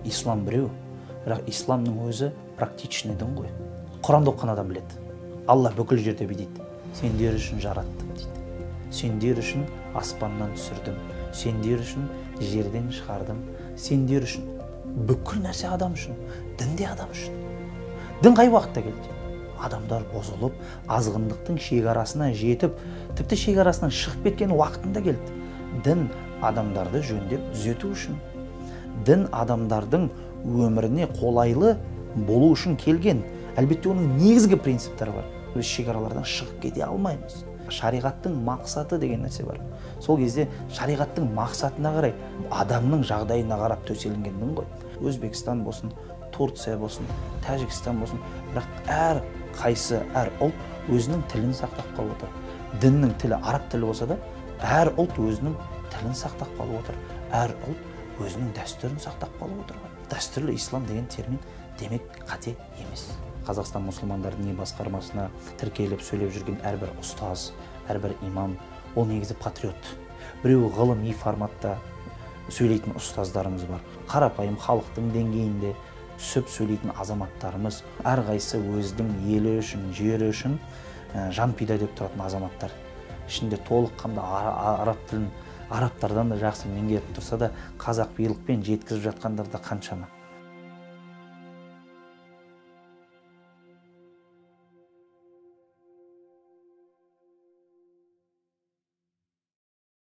ислам біреу, бірақ исламның өзі практичный дін ғой. Құранды оқыған адам біледі. Алла бүкіл жерде дейді, сендер үшін жараттым дейді. Сендер үшін аспаннан түсірдім. Сендер үшін жерден шығардым. Сендер үшін. Бүкіл нәрсе адам үшін. Дін де адам үшін. Дін қай уақытта келді? Адамдар бозылып, азғындықтың шекарасына жетіп, тіпті шекарасынан шығып кеткен уақытында келді. Дін адамдарды жөндеп түзету үшін. Дін адамдардың өміріне қолайлы болу үшін келген. Әлбетте оның негізгі принциптері бар. Біз шекаралардан шығып кете алмаймыз. Шариғаттың мақсаты деген нәрсе бар. Сол кезде шариғаттың мақсатына қарай адамның жағдайына қарап төселінген дін ғой. Өзбекстан болсын, Турция болсын, Тәжікстан болсын, бірақ әр қайсы, әр ұлт өзінің тілін сақтап қалып отыр. Діннің тілі араб тілі болса да, әр ұлт өзінің тілін сақтап қалып отыр. Әр ұлт өзінің дәстүрін сақтап қалып отыр. Дәстүрлі ислам деген термин демек қате емес. Қазақстан мұсылмандар діни басқармасына тіркеліп сөйлеп жүрген әрбір ұстаз, әрбір имам, ол негізі патриот. Біреу ғылыми форматта сөйлейтін ұстаздарымыз бар. Қарапайым халықтың деңгейінде түсіп сөйлейтін азаматтарымыз, әрқайсысы өзінің елі үшін, жері үшін жан пида деп тұратын азаматтар. Ішінде толыққанды араб тілін арабтардан да жақсы меңгеріп тұрса да, қазақилықпен жеткізіп жатқандар да қаншама.